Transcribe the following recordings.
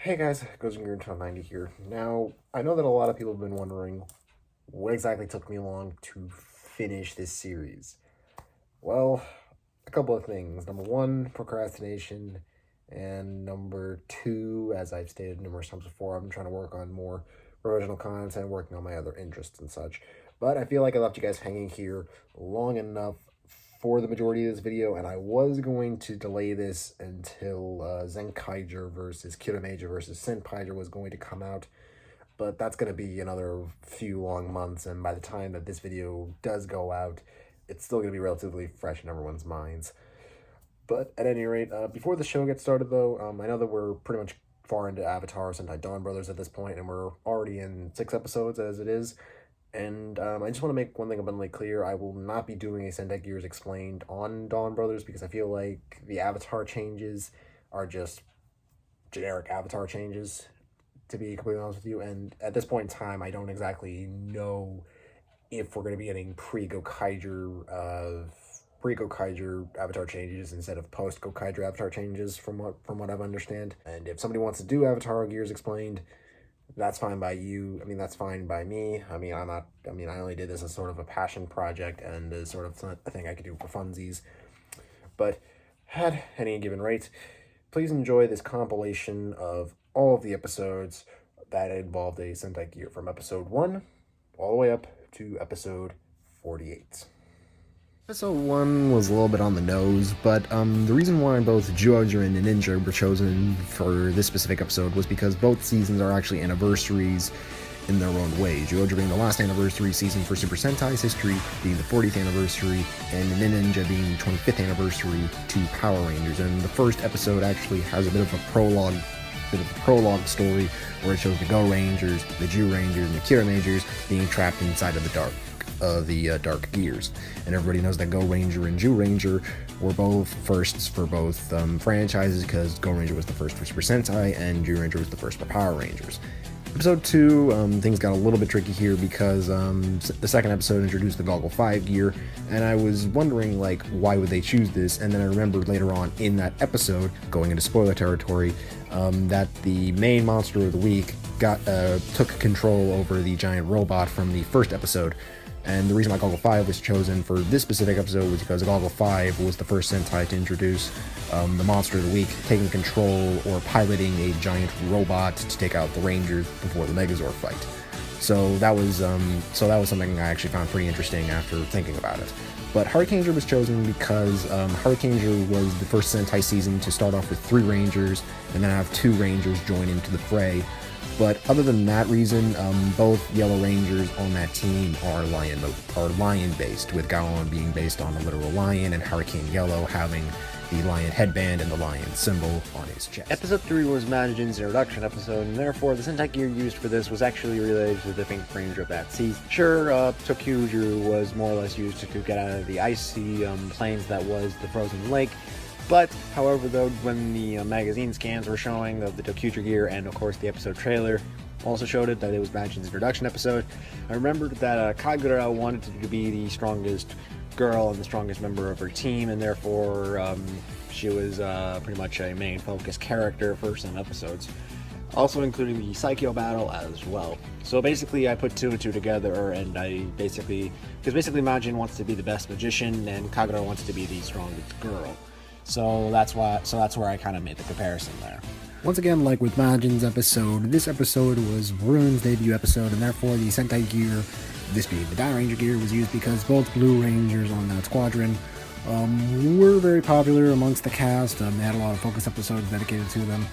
Hey guys, Zenkaiger here. Now, I know that a lot of people have been wondering what exactly took me long to finish this series. Well, a couple of things. Number one, procrastination, and number two, as I've stated numerous times before, I'm trying to work on more original content, working on my other interests and such. But I feel like I left you guys hanging here long enough for the majority of this video, and I was going to delay this until Zenkaiger versus Kiramager versus Sentai was going to come out, but that's going to be another few long months, and by the time that this video does go out, it's still going to be relatively fresh in everyone's minds. But at any rate, before the show gets started though, I know that we're pretty much far into Avatar Sentai Dawn Brothers at this point, and we're already in 6 episodes as it is. And I just want to make one thing abundantly clear. I will not be doing a Sentai Gears Explained on Dawn Brothers because I feel like the avatar changes are just generic avatar changes, to be completely honest with you. And at this point in time, I don't exactly know if we're going to be getting pre-Gokaiger avatar changes instead of post-Gokaiger avatar changes from what I understand. And if somebody wants to do Avatar Gears Explained, that's fine by you. I mean, that's fine by me. I mean, I only did this as sort of a passion project and as sort of a thing I could do for funsies. But at any given rate, please enjoy this compilation of all of the episodes that involved a Sentai Gear from episode 1 all the way up to episode 48. Episode 1 was a little bit on the nose, but the reason why both Zyuohger and Ninja were chosen for this specific episode was because both seasons are actually anniversaries in their own way. Zyuohger being the last anniversary season for Super Sentai's history, being the 40th anniversary, and Ninja being the 25th anniversary to Power Rangers. And the first episode actually has a bit of a prologue story where it shows the Go Rangers, the Jew Rangers, and the Kiramagers being trapped inside of the Dark Gears. And everybody knows that Go Ranger and Jew Ranger were both firsts for both franchises, because Go Ranger was the first for Super Sentai and Jew Ranger was the first for Power Rangers. Episode 2, things got a little bit tricky here because the second episode introduced the Goggle 5 gear, and I was wondering, like, why would they choose this? And then I remembered later on in that episode, going into spoiler territory, that the main monster of the week took control over the giant robot from the first episode. And the reason why Goggle 5 was chosen for this specific episode was because Goggle 5 was the first Sentai to introduce the Monster of the Week, taking control or piloting a giant robot to take out the Rangers before the Megazord fight. So that was something I actually found pretty interesting after thinking about it. But Hurricaneger was chosen because Hurricaneger was the first Sentai season to start off with 3 Rangers and then have 2 Rangers join into the fray. But other than that reason, both Yellow Rangers on that team are lion-based, with Gaon being based on a literal lion and Hurricane Yellow having the lion headband and the lion symbol on his chest. Episode 3 was Majin's introduction episode, and therefore the Sentai gear used for this was actually related to the Pink Ranger of that season. Sure, Tokyuju was more or less used to get out of the icy plains that was the frozen lake. But, however, though, when the magazine scans were showing of the Tokyuger gear, and of course the episode trailer also showed it, that it was Majin's introduction episode, I remembered that Kagura wanted to be the strongest girl and the strongest member of her team, and therefore she was pretty much a main focus character for some episodes. Also including the Psycho battle as well. So basically I put 2 and 2 together, and because basically Majin wants to be the best magician and Kagura wants to be the strongest girl. So that's where I kind of made the comparison there. Once again, like with Majin's episode, this episode was Ruin's debut episode, and therefore the Sentai gear, this being the Die Ranger gear, was used because both Blue Rangers on that squadron were very popular amongst the cast. They had a lot of focus episodes dedicated to them.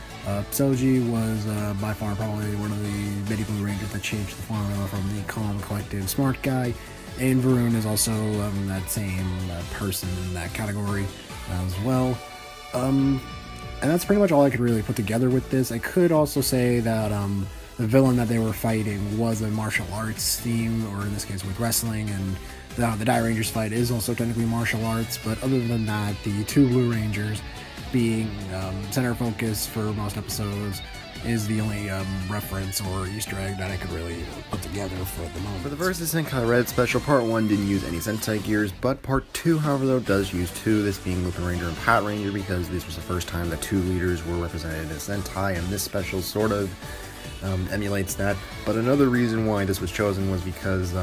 Soji was by far probably one of the many Blue Rangers that changed the formula from the calm, collected, smart guy, and Varun is also that same person in that category as well. And that's pretty much all I could really put together with this. I could also say that the villain that they were fighting was a martial arts theme, or in this case with wrestling, and the Die Rangers fight is also technically martial arts. But other than that, the 2 Blue Rangers being center focus for most episodes, is the only reference or Easter egg that I could really put together for the moment. For the Versus Senkai Red Special, Part 1 didn't use any Sentai gears, but Part 2, however, though, does use two, this being Lupin Ranger and Pat Ranger, because this was the first time that two leaders were represented as Sentai, and this special sort of emulates that. But another reason why this was chosen was because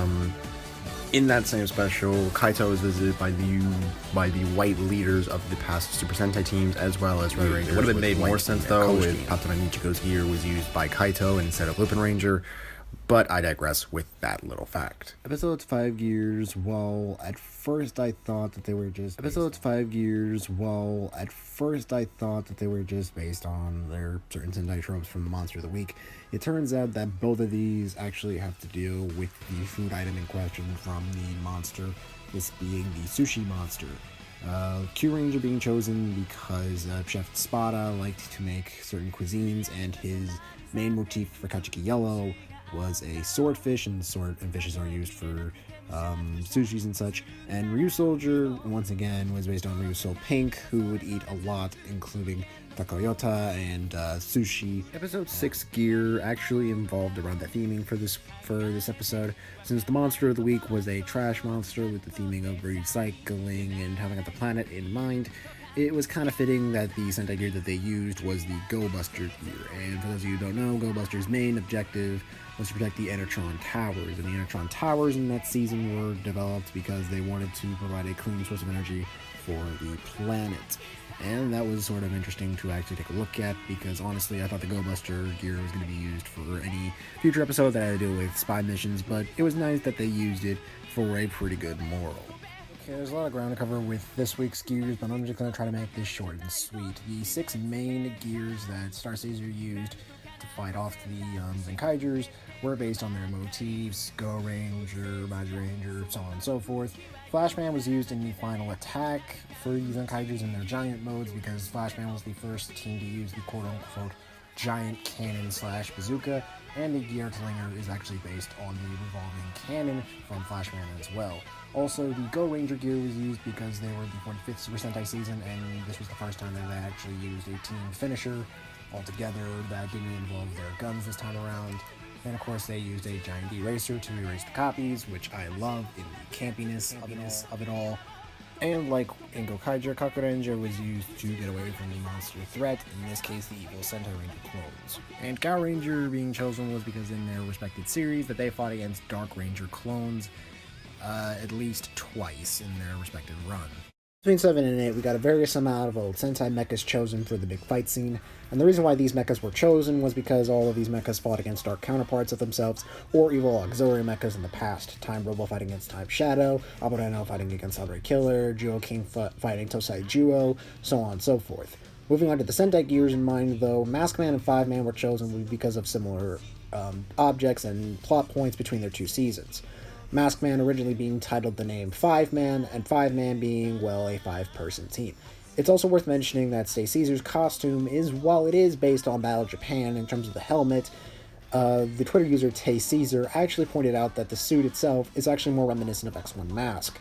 in that same special, Kaito was visited by the white leaders of the past Super Sentai teams, as well as Red Ranger. It would have made more sense, though, if Patara Nichiko's gear was used by Kaito instead of Lupin Ranger, but I digress with that little fact. Episode's 5 gears, well, at first I thought that they were just... Episode's 5 gears, well, at first I thought that they were just based on their certain Sentai tropes from the Monster of the Week. It turns out that both of these actually have to deal with the food item in question from the monster, this being the sushi monster. Q Ranger being chosen because Chef Spada liked to make certain cuisines, and his main motif for Kachiki Yellow was a swordfish, and fishes are used for sushis and such. And Ryu Soldier, once again, was based on Ryu Soul Pink, who would eat a lot, including takoyota and sushi. Episode 6 gear actually involved around the theming for this episode, since the monster of the week was a trash monster with the theming of recycling and having the planet in mind. It was kind of fitting that the Sentai gear that they used was the Go Buster gear, and for those of you who don't know, Go Buster's main objective was to protect the Enertron Towers, and the Enertron Towers in that season were developed because they wanted to provide a clean source of energy for the planet. And that was sort of interesting to actually take a look at, because honestly I thought the Go Buster gear was going to be used for any future episode that had to do with spy missions, but it was nice that they used it for a pretty good moral. Okay, there's a lot of ground to cover with this week's gears, but I'm just going to try to make this short and sweet. The 6 main gears that Star Caesar used to fight off the Zenkaigers were based on their motifs: Go Ranger, Magic Ranger, so on and so forth. Flashman was used in the final attack for the Zenkaigers in their giant modes, because Flashman was the first team to use the quote-unquote giant cannon / bazooka, and the gear Tlinger is actually based on the revolving cannon from Flashman as well. Also, the Go Ranger gear was used because they were the 45th Super Sentai season, and this was the first time that they actually used a team finisher altogether that didn't involve their guns this time around. And of course, they used a giant eraser to erase the copies, which I love in the campiness of it all. And like in Gokaiger, Kakuranger was used to get away from the monster threat, in this case the evil Sentai Ranger clones. And Gao Ranger being chosen was because in their respected series that they fought against Dark Ranger clones at least twice in their respective run. Between 7 and 8, we got a various amount of old Sentai mechas chosen for the big fight scene, and the reason why these mechas were chosen was because all of these mechas fought against dark counterparts of themselves, or evil auxiliary mechas in the past. Time Robo fighting against Time Shadow, Aboreno fighting against Andre Killer, Juo King fighting Tosai Juo, so on and so forth. Moving on to the Sentai gears in mind, though, Maskman and Five-Man were chosen because of similar objects and plot points between their two seasons. Maskman originally being titled the name Five-Man, and Five-Man being, well, a 5-person team. It's also worth mentioning that Stay Caesar's costume is, while it is based on Battle Japan in terms of the helmet, the Twitter user Tay Caesar actually pointed out that the suit itself is actually more reminiscent of X1 Mask,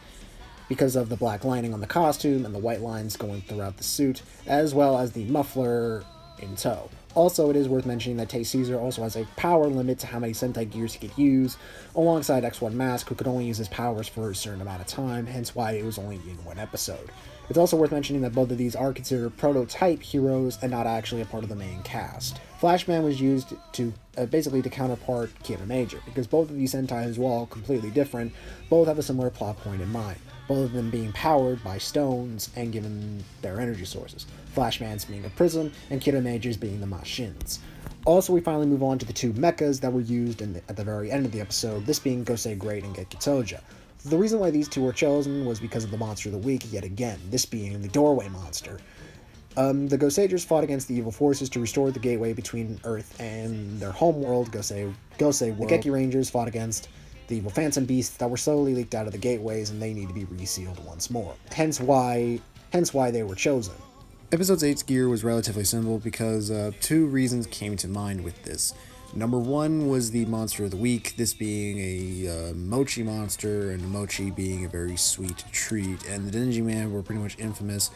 because of the black lining on the costume and the white lines going throughout the suit, as well as the muffler in tow. Also, it is worth mentioning that Tay Caesar also has a power limit to how many Sentai gears he could use, alongside X1 Mask, who could only use his powers for a certain amount of time, hence why it was only in one episode. It's also worth mentioning that both of these are considered prototype heroes and not actually a part of the main cast. Flashman was used to basically to counterpart Kira Major, because both of these Sentai, while completely different, both have a similar plot point in mind, both of them being powered by stones and given their energy sources. Flashman's being a prism, and Kira Major's being the machines. Also, we finally move on to the two mechas that were used at the very end of the episode, this being Gosei Great and Gekitoja. The reason why these two were chosen was because of the monster of the week yet again, this being the Doorway Monster. The Goseigers fought against the evil forces to restore the gateway between Earth and their homeworld, Gosei World. The Geki Rangers fought against the evil Phantom Beasts that were slowly leaked out of the gateways, and they need to be resealed once more. Hence why they were chosen. Episode 8's gear was relatively simple because two reasons came to mind with this. Number one was the monster of the week, this being a mochi monster, and mochi being a very sweet treat, and the Denji Man were pretty much infamous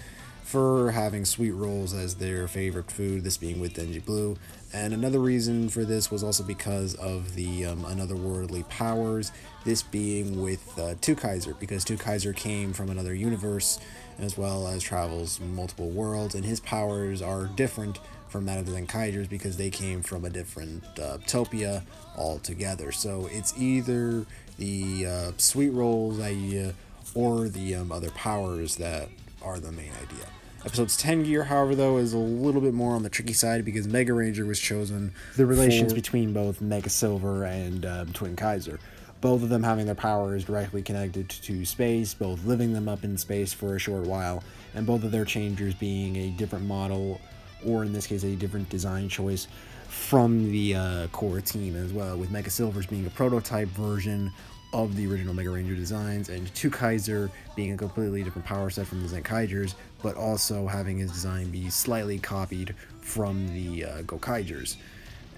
for having sweet rolls as their favorite food, this being with Denji Blue. And another reason for this was also because of the unotherworldly powers, this being with Zenkaiger, because Zenkaiger came from another universe as well as travels multiple worlds, and his powers are different from that of the Zenkaigers because they came from a different topia altogether. So it's either the sweet rolls idea or the other powers that are the main idea. Episode's 10 gear, however, though, is a little bit more on the tricky side because Mega Ranger was chosen. The relations between both Mega Silver and Twin Kaiser, both of them having their powers directly connected to space, both living them up in space for a short while, and both of their changers being a different model, or in this case, a different design choice from the core team as well, with Mega Silver's being a prototype version of the original Mega Ranger designs, and Zenkaiser being a completely different power set from the Zenkaigers, but also having his design be slightly copied from the Gokaigers.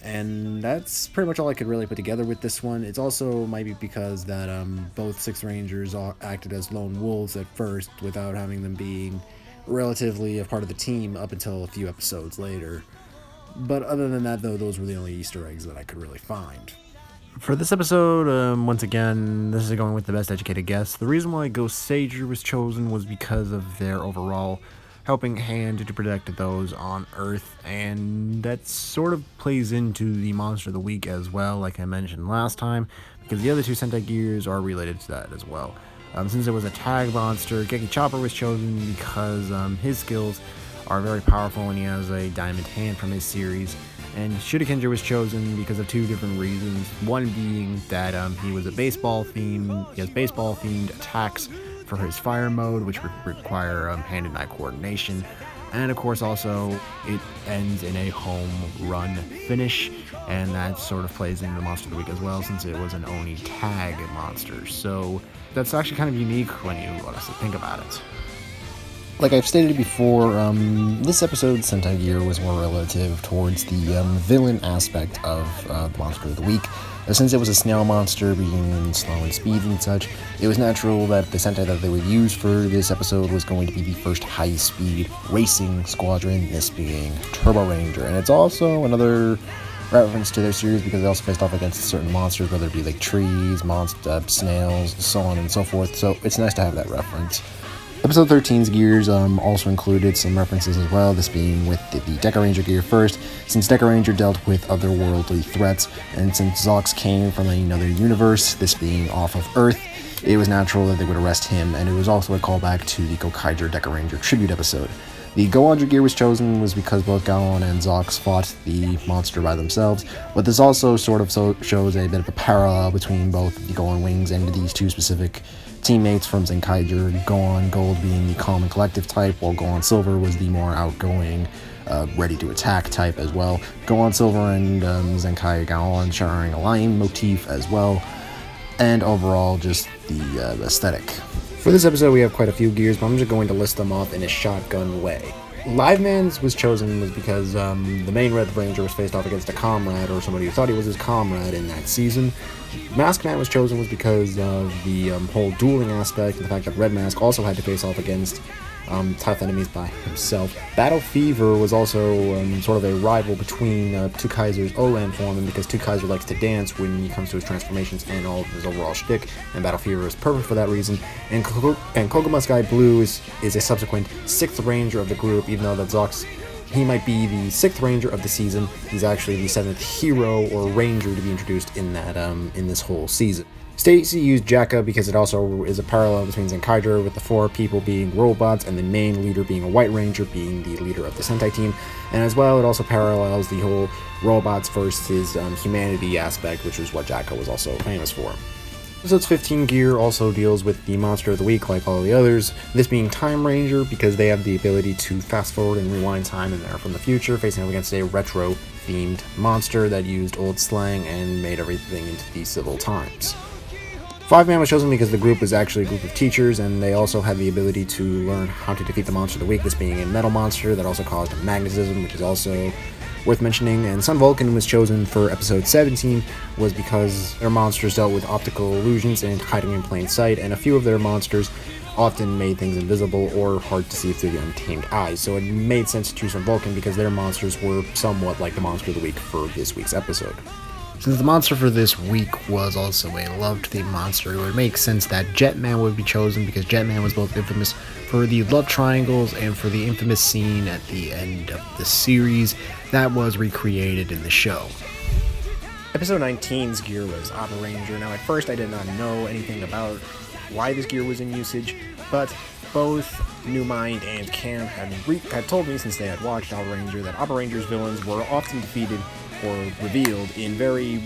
And that's pretty much all I could really put together with this one. It's also might be because that both Six Rangers acted as lone wolves at first without having them being relatively a part of the team up until a few episodes later. But other than that, though, those were the only Easter eggs that I could really find. For this episode, once again, this is going with the best educated guess. The reason why Zenkaiger was chosen was because of their overall helping hand to protect those on Earth, and that sort of plays into the Monster of the Week as well, like I mentioned last time, because the other two Sentai gears are related to that as well. Since it was a tag monster, Geki Chopper was chosen because his skills are very powerful and he has a diamond hand from his series. And Shurikenja was chosen because of two different reasons. One being that he has baseball-themed attacks for his fire mode, which require hand and eye coordination. And of course also it ends in a home run finish, and that sort of plays into the Monster of the Week as well, since it was an Oni tag monster. So that's actually kind of unique when you honestly think about it. Like I've stated before, this episode's Sentai gear was more relative towards the villain aspect of the Monster of the Week. Since it was a snail monster, being slow in speed and such, it was natural that the Sentai that they would use for this episode was going to be the first high-speed racing squadron, this being Turbo Ranger. And it's also another reference to their series because they also faced off against certain monsters, whether it be like trees, snails, so on and so forth. So it's nice to have that reference. Episode 13's gears also included some references as well, this being with the Deca Ranger gear first, since Deca Ranger dealt with otherworldly threats, and since Zox came from another universe, this being off of Earth, it was natural that they would arrest him, and it was also a callback to the Gokaigger Deca Ranger tribute episode. The Goanger gear was chosen was because both Gaon and Zox fought the monster by themselves, but this also sort of shows a bit of a parallel between both the Goan Wings and these two specific teammates from Zenkaiger, Goan Gold being the calm and collective type, while Goan Silver was the more outgoing, ready to attack type as well. Goan Silver and Zenkai Gaon sharing a lion motif as well, and overall just the aesthetic. For this episode we have quite a few gears, but I'm just going to list them off in a shotgun way. Live Man's was chosen was because the main Red Ranger was faced off against a comrade, or somebody who thought he was his comrade in that season. Mask Man was chosen was because of the whole dueling aspect, and the fact that Red Mask also had to face off against tough enemies by himself. Battle Fever was also sort of a rival between Zenkaiger's Olan form, and because Zenkaiger likes to dance when he comes to his transformations and all of his overall shtick, and Battle Fever is perfect for that reason. And Koguma Sky Blue is a subsequent 6th Ranger of the group, even though that Zox, he might be the 6th Ranger of the season, he's actually the 7th hero or Ranger to be introduced in that in this whole season. Stacy used Jacka because it also is a parallel between Zenkaiger, with the 4 people being robots and the main leader being a White Ranger, being the leader of the Sentai team. And as well, it also parallels the whole robots versus humanity aspect, which is what Jacka was also famous for. Episode's 15 gear also deals with the Monster of the Week like all the others, this being Time Ranger because they have the ability to fast forward and rewind time and they're from the future, facing up against a retro-themed monster that used old slang and made everything into the civil times. 5-Man was chosen because the group was actually a group of teachers, and they also had the ability to learn how to defeat the Monster of the Week, this being a metal monster that also caused magnetism, which is also worth mentioning. And Sun Vulcan was chosen for episode 17 was because their monsters dealt with optical illusions and hiding in plain sight, and a few of their monsters often made things invisible or hard to see through the untamed eyes, so it made sense to choose from Vulcan because their monsters were somewhat like the monster of the week for this week's episode. Since the monster for this week was also a love-themed monster, it would make sense that Jetman would be chosen because Jetman was both infamous for the love triangles and for the infamous scene at the end of the series that was recreated in the show. Episode 19's gear was Opera Ranger. Now, at first, I did not know anything about why this gear was in usage, but both New Mind and Cam had told me, since they had watched Opera Ranger, that Opera Ranger's villains were often defeated or revealed in very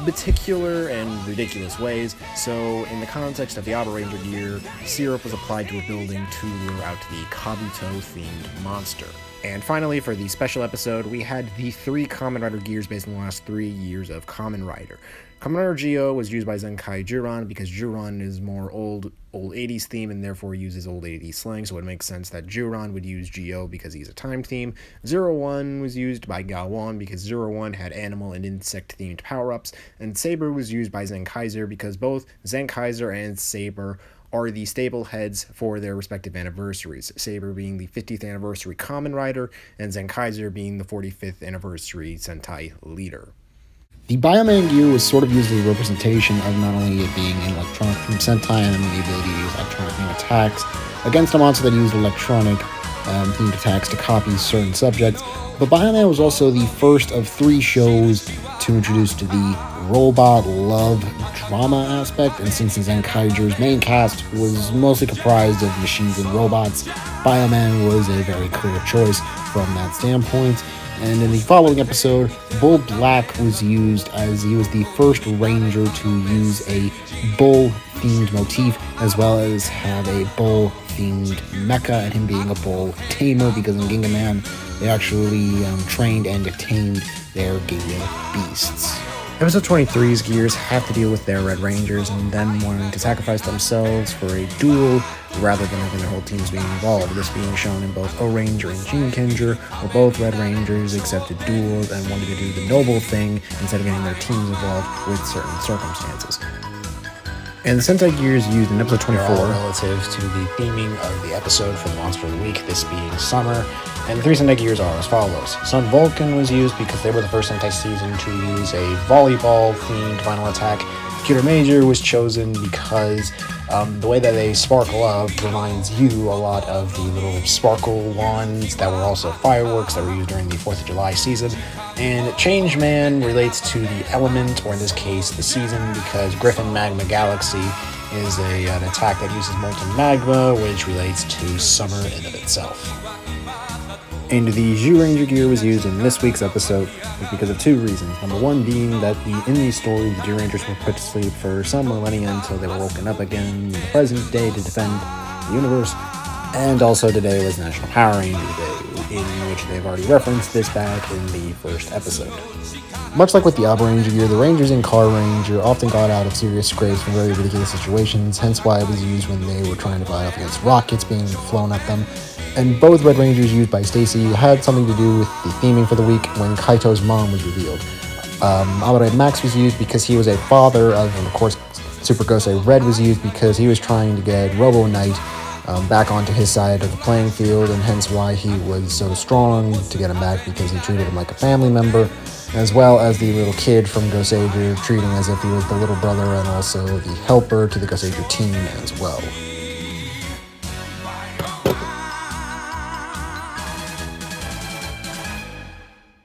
particular and ridiculous ways. So, in the context of the Opera Ranger gear, syrup was applied to a building to lure out the Kabuto-themed monster. And finally, for the special episode, we had the 3 Kamen Rider gears based on the last 3 years of Kamen Rider. Kamen Rider Geo was used by Zenkaiger because Juron is more old 80s theme and therefore uses old 80s slang, so it makes sense that Juron would use Geo because he's a time theme. 01 was used by Gawan because 01 had animal and insect themed power-ups, and Saber was used by Zenkaiser because both Zenkaiser and Saber are the stable heads for their respective anniversaries, Saber being the 50th anniversary Kamen Rider, and Zenkaiser being the 45th anniversary Sentai leader. The Bioman gear was sort of used as a representation of not only it being an electronic from Sentai and the ability to use electronic themed attacks against a monster that used electronic themed attacks to copy certain subjects, but Bioman was also the first of 3 shows to introduce to the robot love drama aspect, and since the Zenkaiger's main cast was mostly comprised of machines and robots, Bioman was a very clear choice from that standpoint. And in the following episode, Bull Black was used as he was the first ranger to use a bull-themed motif, as well as have a bull-themed mecha, and him being a bull tamer, because in Ginga Man, they actually trained and tamed their Ginga beasts. Episode 23's gears have to deal with their Red Rangers and them wanting to sacrifice themselves for a duel rather than having their whole teams being involved. This being shown in both O-Ranger and Jinkinger, where both Red Rangers accepted duels and wanted to do the noble thing instead of getting their teams involved with certain circumstances. And the Sentai gears used in episode 24 are relative to the theming of the episode for the Monster of the Week, this being summer. And the 3 Sentai gears are as follows. Sun Vulcan was used because they were the first Sentai season to use a volleyball-themed final attack. Computer Major was chosen because the way that they sparkle up reminds you a lot of the little sparkle wands that were also fireworks that were used during the 4th of July season. And Changeman relates to the element, or in this case, the season, because Griffin Magma Galaxy is an attack that uses molten magma, which relates to summer in of itself. And the Zyuranger gear was used in this week's episode because of 2 reasons. Number 1 being that in the story, the Zyurangers were put to sleep for some millennia until they were woken up again in the present day to defend the universe. And also today was National Power Ranger Day, in which they've already referenced this back in the first episode. Much like with the Opera Ranger gear, the Rangers in Car Ranger often got out of serious scrapes from very ridiculous situations, hence why it was used when they were trying to fly off against rockets being flown at them. And both Red Rangers used by Stacy had something to do with the theming for the week when Kaito's mom was revealed. Amare Max was used because he was a father of, and of course, Super Gosei Red was used because he was trying to get Robo Knight back onto his side of the playing field, and hence why he was so strong to get him back, because he treated him like a family member, as well as the little kid from Goseiger treating as if he was the little brother and also the helper to the Goseiger team as well.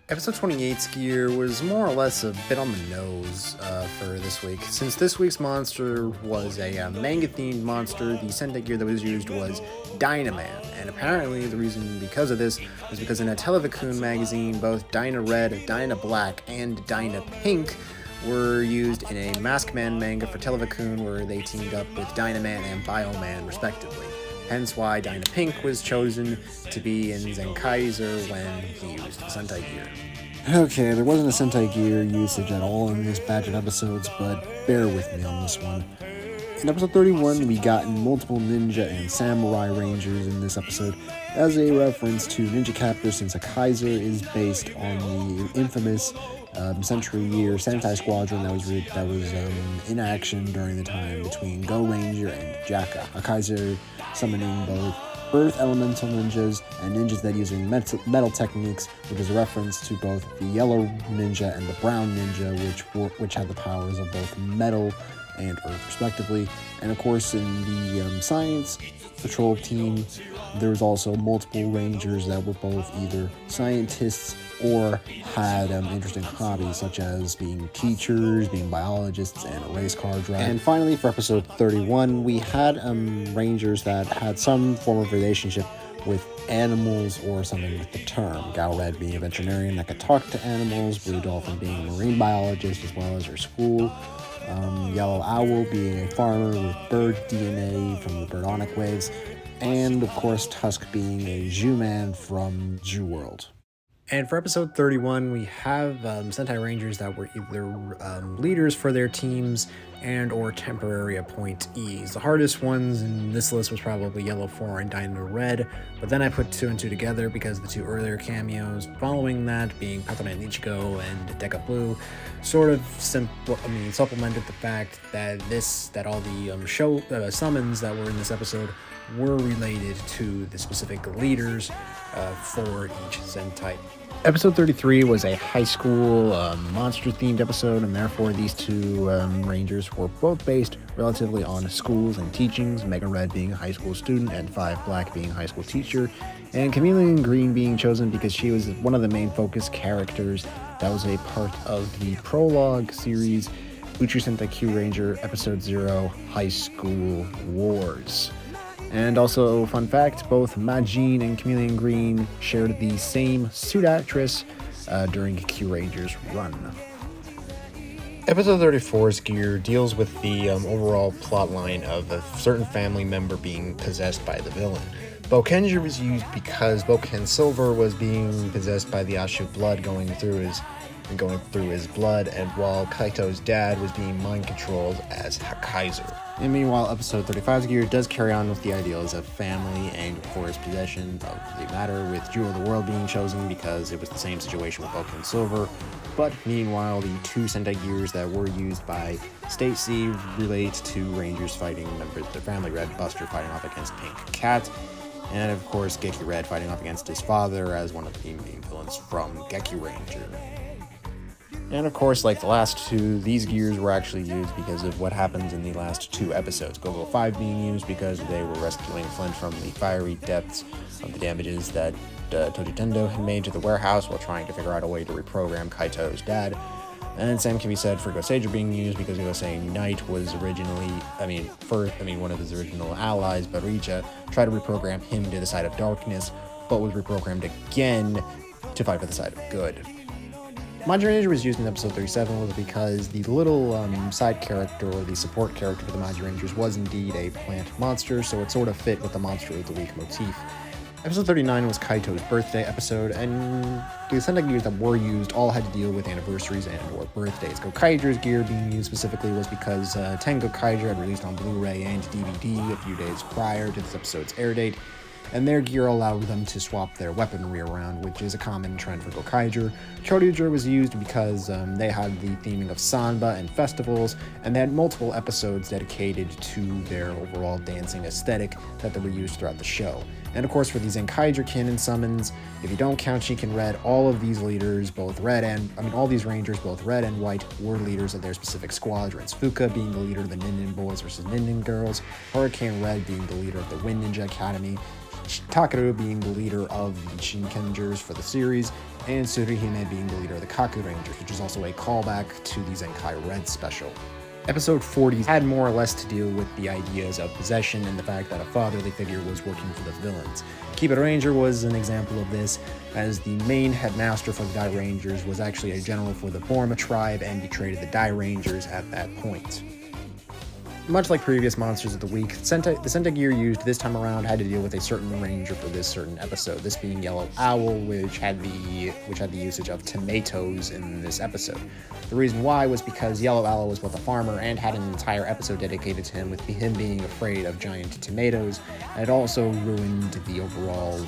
Episode 28's gear was more or less a bit on the nose for this week. Since this week's monster was a manga-themed monster, the Sentai gear that was used was Dynaman. And apparently the reason because of this was because in a Televicoon magazine, both Dyna Red, Dyna Black, and Dyna Pink were used in a Maskman manga for Televicoon, where they teamed up with Dynaman and Bioman respectively. Hence why Dyna Pink was chosen to be in Zenkaiser when he used the Sentai gear. Okay, there wasn't a Sentai gear usage at all in this batch of episodes, but bear with me on this one. In episode 31, we got multiple ninja and samurai rangers in this episode as a reference to Ninja Captor, since a Kaiser is based on the infamous Century Year Sentai Squadron that was in action during the time between Go Ranger and Zenkaiger, summoning both Earth Elemental ninjas and ninjas that using metal techniques, which is a reference to both the Yellow Ninja and the Brown Ninja, which had the powers of both metal and Earth respectively. And of course, in the Science Patrol team, there was also multiple Rangers that were both either scientists or had interesting hobbies, such as being teachers, being biologists, and a race car driver. And finally, for episode 31, we had Rangers that had some form of relationship with animals or something with the term. Gal Red being a veterinarian that could talk to animals, Blue Dolphin being a marine biologist as well as her school, Yellow Owl being a farmer with bird DNA from the Birdonic waves, and of course Tusk being a Zoo-man from Zoo World. And for episode 31, we have Sentai Rangers that were either leaders for their teams and or temporary appointees. The hardest ones in this list was probably Yellow 4 and Dino Red, but then I put 2 and 2 together because the 2 earlier cameos following that, being Pathone Nichiko and Deca Blue, sort of supplemented the fact that all the summons that were in this episode were related to the specific leaders for each Sentai. Episode 33 was a high school monster-themed episode, and therefore these 2 Rangers were both based relatively on schools and teachings, Mega Red being a high school student and 5 Black being a high school teacher, and Chameleon Green being chosen because she was one of the main focus characters that was a part of the prologue series, Uchu Sentai Q Ranger Episode 0, High School Wars. And also, fun fact, both Majin and Chameleon Green shared the same suit actress during Q Ranger's run. Episode 34's gear deals with the overall plotline of a certain family member being possessed by the villain. Bokenja was used because Boken Silver was being possessed by the Ashu blood going through his blood, and while Kaito's dad was being mind controlled as Zenkaiser. And meanwhile, episode 35's gear does carry on with the ideals of family and forest possession of the matter, with Jewel of the World being chosen because it was the same situation with Boken Silver. But meanwhile, the 2 Sentai gears that were used by Stacy relate to Rangers fighting members of their family, Red Buster fighting off against Pink Cat, and of course Geki Red fighting off against his father as one of the main villains from Geki Ranger. And of course, like the last 2, these gears were actually used because of what happens in the last 2 episodes. Go-Go 5 being used because they were rescuing Flint from the fiery depths of the damages that Toji Tendo had made to the warehouse while trying to figure out a way to reprogram Kaito's dad. And same can be said for Goseiger being used because Gosei Knight was originally, one of his original allies, but Richa tried to reprogram him to the side of darkness, but was reprogrammed again to fight for the side of good. Majin Ranger was used in episode 37 was because the little side character or the support character for the Majin Rangers was indeed a plant monster, so it sort of fit with the Monster of the Week motif. Episode 39 was Kaito's birthday episode, and the Sentai gears that were used all had to deal with anniversaries and or birthdays. Gokaiger's gear being used specifically was because Tengo Kaiger had released on Blu-ray and DVD a few days prior to this episode's air date, and their gear allowed them to swap their weaponry around, which is a common trend for Gokaiger. Choryuger was used because they had the theming of Sanba and festivals, and they had multiple episodes dedicated to their overall dancing aesthetic that they were used throughout the show. And of course, for the Zenkaiger canon summons, if you don't count Shiken Red, all of these leaders, all these Rangers, both red and white, were leaders of their specific squadrons. Fuka being the leader of the Ninden Boys versus Ninden Girls, Hurricane Red being the leader of the Wind Ninja Academy, Takeru being the leader of the Shinkengers for the series, and Tsuruhime being the leader of the Kaku Rangers, which is also a callback to the Zenkai Red special. Episode 40 had more or less to deal with the ideas of possession and the fact that a fatherly figure was working for the villains. Keep It Ranger was an example of this, as the main headmaster for the Dai Rangers was actually a general for the Borma tribe and betrayed the Dai Rangers at that point. Much like previous Monsters of the Week, the Sentai gear used this time around had to deal with a certain ranger for this certain episode, this being Yellow Owl, which had the usage of tomatoes in this episode. The reason why was because Yellow Owl was both a farmer and had an entire episode dedicated to him, with him being afraid of giant tomatoes, and it also ruined the overall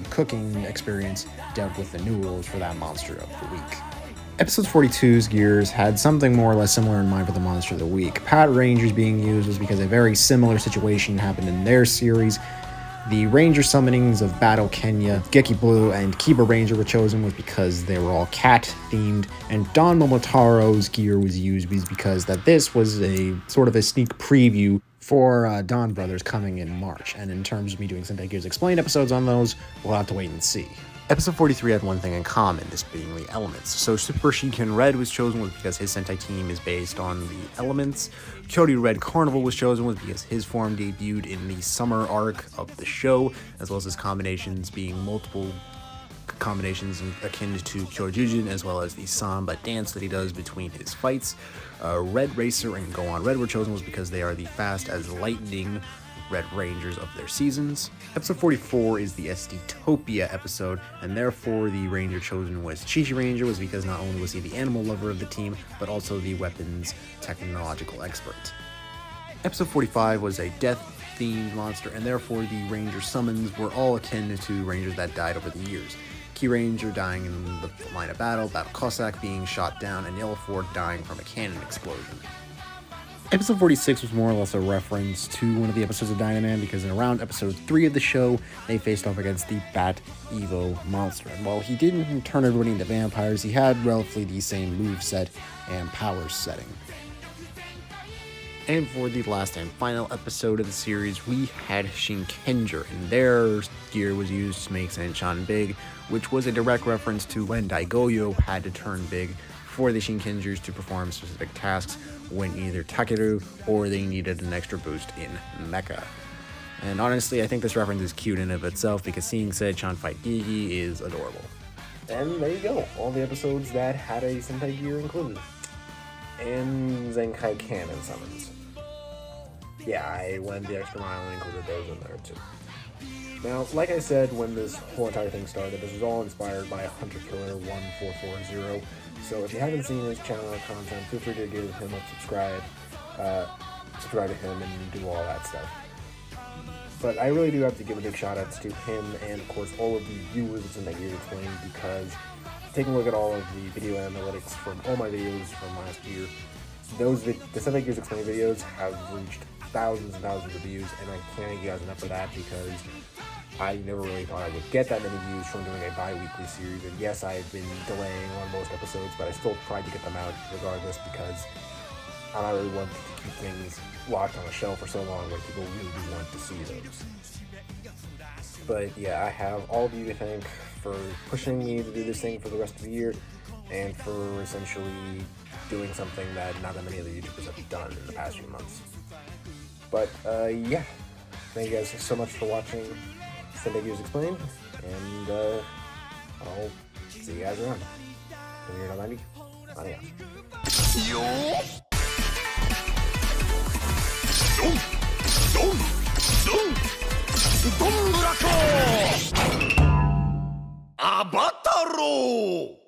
cooking experience dealt with the noodles for that Monster of the Week. Episode 42's gears had something more or less similar in mind for the Monster of the Week. Pat Rangers being used was because a very similar situation happened in their series. The Ranger summonings of Battle Kenya, Geki Blue, and Kiba Ranger were chosen was because they were all cat-themed, and Don Momotaro's gear was used because this was a sort of a sneak preview for Don Brothers coming in March. And in terms of me doing Sentai Gears Explained episodes on those, we'll have to wait and see. Episode 43 had one thing in common, this being the elements. So Super Shinken Red was chosen because his Sentai team is based on the elements. Kyoryu Red Carnival was chosen because his form debuted in the summer arc of the show, as well as his combinations being multiple combinations akin to Kyorjujin, as well as the samba dance that he does between his fights. Red Racer and Go On Red were chosen because they are the fast as lightning Red Rangers of their seasons. Episode 44 is the Estitopia episode, and therefore the ranger chosen was Chichi Ranger was because not only was he the animal lover of the team, but also the weapons technological expert. Episode 45 was a death-themed monster, and therefore the ranger summons were all akin to rangers that died over the years. Key Ranger dying in the line of battle, Battle Cossack being shot down, and Yellow Fork dying from a cannon explosion. Episode 46 was more or less a reference to one of the episodes of Dynaman because in around episode 3 of the show, they faced off against the Bat Evo monster. And while he didn't turn everybody into vampires, he had roughly the same moveset and power setting. And for the last and final episode of the series, we had Shinkenger, and their gear was used to make Senchan big, which was a direct reference to when Daigoyo had to turn big for the Shinkengers to perform specific tasks when either Takeru or they needed an extra boost in Mecha. And honestly, I think this reference is cute in and of itself because seeing Senchan fight Gigi is adorable. And there you go, all the episodes that had a Sentai gear included. And Zenkai canon summons. Yeah, I went the extra mile and included those in there too. Now, like I said when this whole entire thing started, this was all inspired by Hunter Killer 1440. So if you haven't seen his channel or content, feel free to give him a subscribe to him and do all that stuff. But I really do have to give a big shout outs to him and of course all of the viewers of Sentai Gears Explained, because taking a look at all of the video analytics from all my videos from last year, the Sentai Gears Explained videos have reached thousands and thousands of views, and I can't thank you guys enough for that because I never really thought I would get that many views from doing a bi-weekly series. And yes, I've been delaying on most episodes, but I still tried to get them out regardless because I don't really want to keep things locked on a shelf for so long when people really do want to see those. But yeah, I have all of you to thank for pushing me to do this thing for the rest of the year and for essentially doing something that not that many other YouTubers have done in the past few months. But yeah, thank you guys so much for watching Sentai Gears Explained, and I'll see you guys around. From here to 90, adios. Abataro!